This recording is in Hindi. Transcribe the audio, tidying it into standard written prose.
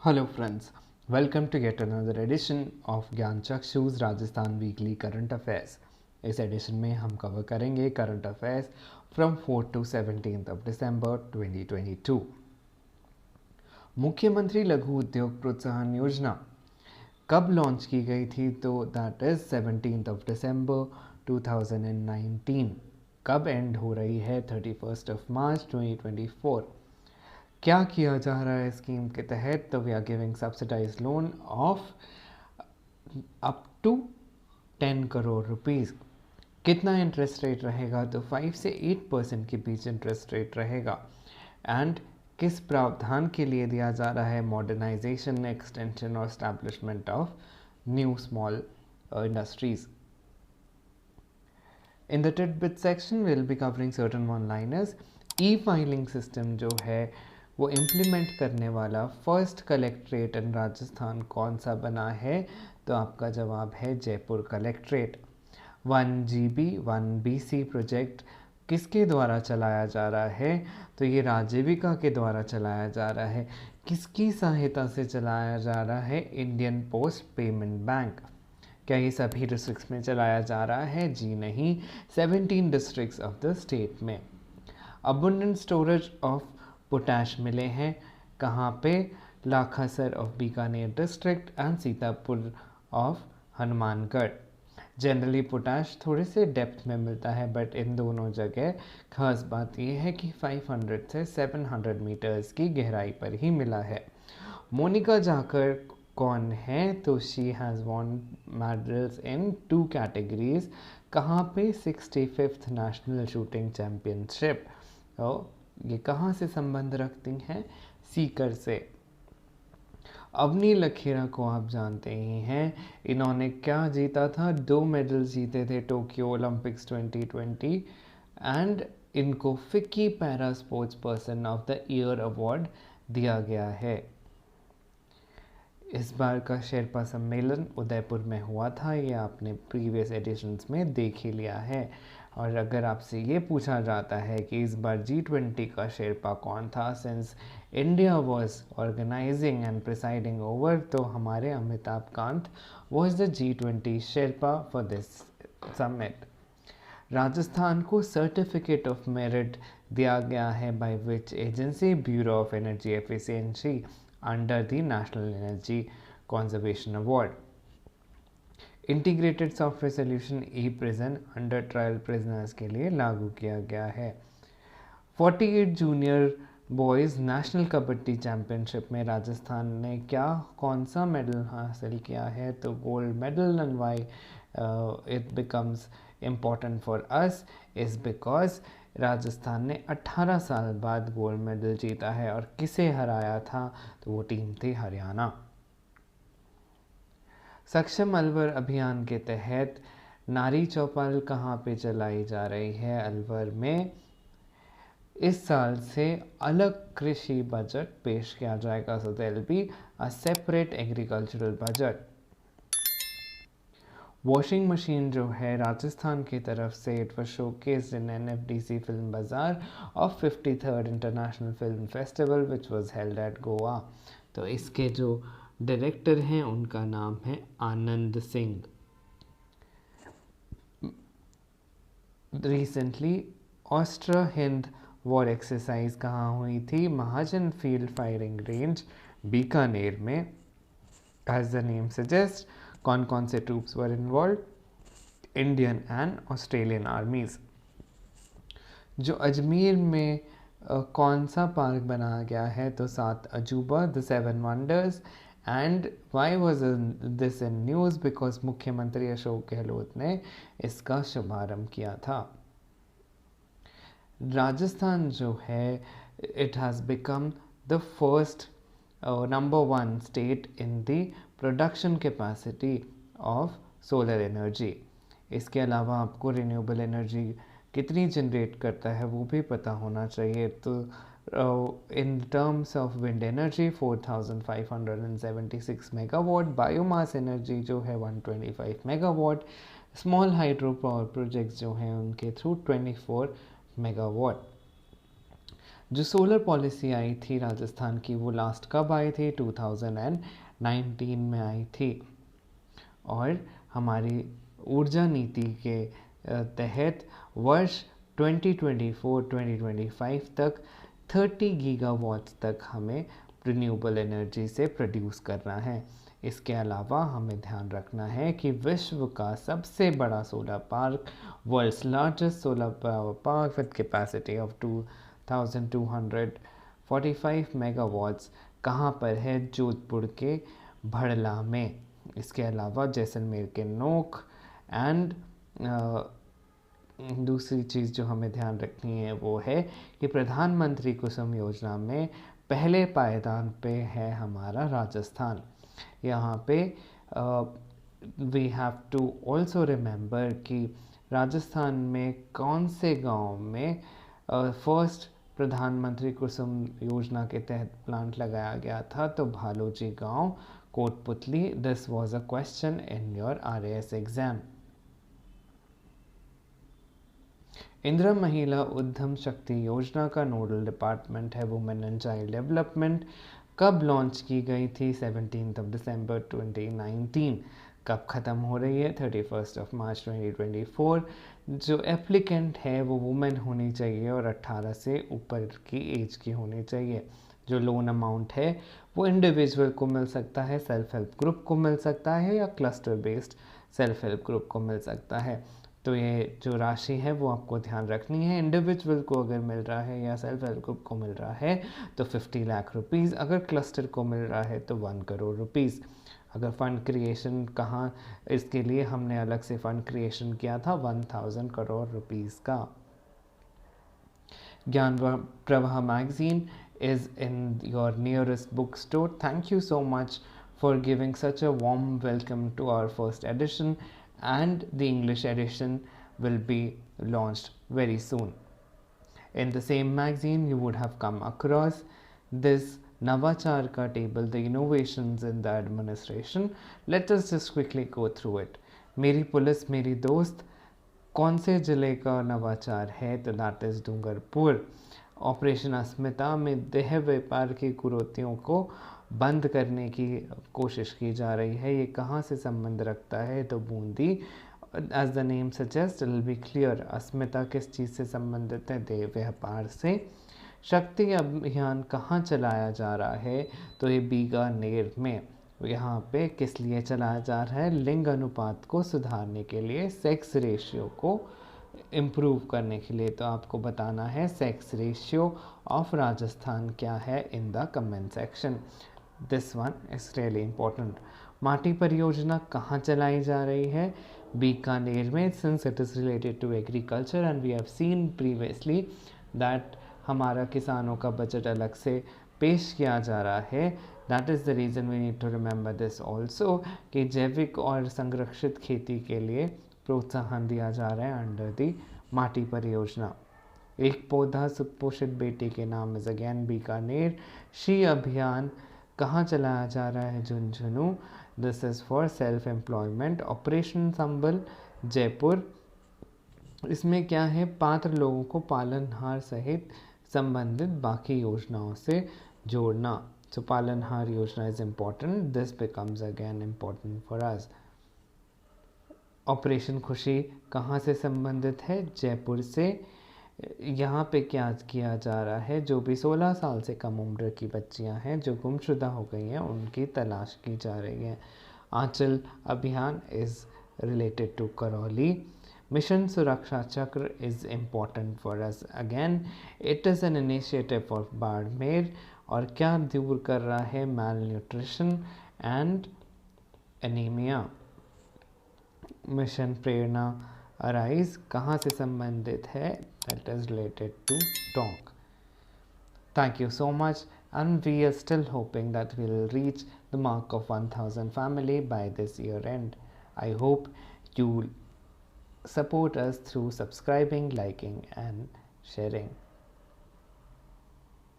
Hello friends, welcome to yet another edition of Gyan Chakshush Rajasthan weekly current affairs. इस एडिशन में हम कवर करेंगे current affairs from 4 to 17 of December 2022। मुख्यमंत्री लघु उद्योग प्रोत्साहन योजना कब लॉन्च की गई थी? तो दैट इज 17 ऑफ दिसंबर 2019। कब एंड हो रही है? 31 ऑफ मार्च 2024। क्या किया जा रहा है स्कीम के तहत? तो we are giving subsidise loan of up to 10 crore rupees. कितना इंटरेस्ट रेट रहेगा? तो 5 से 8% के बीच इंटरेस्ट रेट रहेगा। एंड किस प्रावधान के लिए दिया जा रहा है? मॉडर्नाइजेशन, एक्सटेंशन और establishment of new small industries. In the tidbit section will be covering certain one-liners. E filing system जो है वो इम्प्लीमेंट करने वाला फर्स्ट कलेक्ट्रेट इन राजस्थान कौन सा बना है? तो आपका जवाब है Jaipur collectorate. 1GB 1BC project किसके द्वारा चलाया जा रहा है? तो ये राजीविका के द्वारा चलाया जा रहा है। किसकी सहायता से चलाया जा रहा है? Indian post payment bank. क्या ये सभी डिस्ट्रिक्ट्स में चलाया जा रहा है? जी नहीं, 17 डिस्ट्रिक्ट्स ऑफ द स्टेट में। अबंडेंट स्टोरेज ऑफ पोटैश मिले हैं कहाँ पे? Lakhasar of Bikaner district and Sitapur of Hanumangarh. Generally potash थोड़े से डेप्थ में मिलता है, बट इन दोनों जगह खास बात यह है कि 500 से 700 मीटर्स की गहराई पर ही मिला है। मोनिका जाकर कौन है? तो she has won medals in 2 categories. कहाँ पे? 65th national shooting championship. तो ये कहाँ से संबंध रखती हैं? सीकर से। अवनी लखेरा को आप जानते ही हैं। इन्होंने क्या जीता था? 2 मेडल जीते थे टोक्यो ओलंपिक्स 2020 एंड इनको FICCI para sports person of the year award दिया गया है। इस बार का शेरपा सम्मेलन उदयपुर में हुआ था, ये आपने प्रीवियस एडिशंस में देख ही लिया है। और अगर आपसे ये पूछा जाता है कि इस बार G20 का शेरपा कौन था, since India was organising and presiding over, तो हमारे Amitabh Kant was the G20 sherpa for this summit. Rajasthan को सर्टिफिकेट ऑफ मेरिट दिया गया है by which agency? Bureau of energy efficiency under the national energy conservation award. Integrated software solution e prison under trial prisoners के लिए लागू किया गया है। 48 junior boys national kabaddi championship में राजस्थान ने कौन सा मेडल हासिल किया है? तो gold medal. And why it becomes important for us is because Rajasthan ने 18 साल बाद गोल्ड मेडल जीता है। और किसे हराया था? तो वो टीम थी हरियाणा। सक्षम अलवर अभियान के तहत नारी चौपाल कहाँ पे चलाई जा रही है? अलवर में। इस साल से अलग कृषि बजट पेश किया जाएगा, so there will be a separate agricultural budget. Washing machine जो है राजस्थान की तरफ से it was showcased in NFDC film bazaar of 53rd international film festival which was held at Goa. तो इसके जो डायरेक्टर हैं उनका नाम है Anand Singh. Recently Austra Hind war exercise कहाँ हुई थी? Mahajan field firing range Bikaner में। एज द नेम सजेस्ट, कौन कौन से troops were involve? Indian and Australian आर्मीज। जो अजमेर में कौन सा पार्क बनाया गया है? तो 7 अजूबा, the 7 wonders. And why was this in news? Because मुख्यमंत्री अशोक गहलोत ने इसका शुभारंभ किया था। राजस्थान जो है it has become the first number 1 state in the production capacity of solar energy. इसके अलावा आपको रिन्यूएबल एनर्जी कितनी जनरेट करता है वो भी पता होना चाहिए। तो in terms of wind energy 4576 megawatt, biomass energy जो है 125 megawatt, small hydro power projects जो हैं उनके थ्रू 24 मेगावाट। जो सोलर पॉलिसी आई थी राजस्थान की वो लास्ट कब आई थी? 2019 में आई थी। और हमारी ऊर्जा नीति के तहत वर्ष 2024-2025 तक 30 गीगावाट्स तक हमें रिन्यूएबल एनर्जी से प्रोड्यूस करना है। इसके अलावा हमें ध्यान रखना है कि विश्व का सबसे बड़ा solar park, world's largest solar power park with capacity of 2245 megawatts कहाँ पर है? जोधपुर के भड़ला में। इसके अलावा जैसलमेर के नोक एंड दूसरी चीज़ जो हमें ध्यान रखनी है वो है कि प्रधानमंत्री कुसुम योजना में पहले पायदान पे है हमारा राजस्थान। यहाँ पे we have to also remember कि राजस्थान में कौन से गांव में फर्स्ट प्रधानमंत्री कुसुम योजना के तहत प्लांट लगाया गया था? तो भालोजी गांव, Kotputli. This was a question in your RAS exam. Indira महिला उद्यम शक्ति योजना का नोडल डिपार्टमेंट है वुमेन एंड चाइल्ड डेवलपमेंट। कब लॉन्च की गई थी? 17 दिसंबर 2019। कब ख़त्म हो रही है? 31 मार्च 2024। जो एप्लीकेंट है वो वुमेन होनी चाहिए और 18 से ऊपर की एज की होनी चाहिए। जो लोन अमाउंट है वो इंडिविजुअल को मिल सकता है, सेल्फ हेल्प ग्रुप को मिल सकता है या cluster based self help group को मिल सकता है। तो ये जो राशि है वो आपको ध्यान रखनी है। इंडिविजुअल को अगर मिल रहा है या सेल्फ हेल्प ग्रुप को मिल रहा है तो 50 लाख रुपीज़, अगर क्लस्टर को मिल रहा है तो 1 करोड़ रुपीज़। अगर फ़ंड क्रिएशन कहाँ, इसके लिए हमने अलग से फ़ंड क्रिएशन किया था 1000 करोड़ रुपीज़ का। ज्ञान प्रवाह magazine is in your nearest bookstore. Thank you so much for giving such a warm welcome to our first edition, and the English edition will be launched very soon. In the same magazine you would have come across this Navachar ka table, the innovations in the administration. Let us just quickly go through it. मेरी पुलिस मेरी दोस्त कौन से ज़िले का नवाचार है? तो दैट इज़ डूंगरपुर। ऑपरेशन अस्मिता में देह व्यापार की कुरीतियों को बंद करने की कोशिश की जा रही है। ये कहाँ से संबंध रखता है? तो Bundi. As the name suggest it will be clear. Asmita किस चीज़ से संबंधित है? देह व्यापार से। शक्ति अभियान कहाँ चलाया जा रहा है? तो ये बीकानेर में। यहाँ पे किस लिए चलाया जा रहा है? लिंग अनुपात को सुधारने के लिए, सेक्स रेशियो को इम्प्रूव करने के लिए। तो आपको बताना है सेक्स रेशियो ऑफ राजस्थान क्या है in the comment section. This one is really important. माटी परियोजना कहाँ चलाई जा रही है? बीकानेर में, since it is related to agriculture and we have seen previously that हमारा किसानों का बजट अलग से पेश किया जा रहा है। That is the reason we need to remember this also कि जैविक और संरक्षित खेती के लिए प्रोत्साहन दिया जा रहा है अंडर दी माटी परियोजना। एक पौधा सुपोषित बेटी के नाम इज अगेन बीकानेर। शी अभियान कहाँ चलाया जा रहा है? Jhunjhunu. This is for self employment. Operation Sambal Jaipur. इसमें क्या है? पात्र लोगों को पालनहार सहित संबंधित बाकी योजनाओं से जोड़ना। So पालनहार योजना is important. This becomes again important for us. Operation खुशी कहाँ से संबंधित है? जयपुर से। यहाँ पे क्या किया जा रहा है? जो भी 16 साल से कम उम्र की बच्चियाँ हैं जो गुमशुदा हो गई हैं उनकी तलाश की जा रही है। आंचल अभियान is related to Karauli. Mission सुरक्षा चक्र is important for us again. It is an initiative for Barmer और क्या दूर कर रहा है? Malnutrition and anaemia. Mission प्रेरणा अराइज कहाँ से संबंधित है? That is related to Tonk. Thank you so much, and we are still hoping that we will reach the mark of 1000 family by this year end. I hope you support us through subscribing, liking and sharing.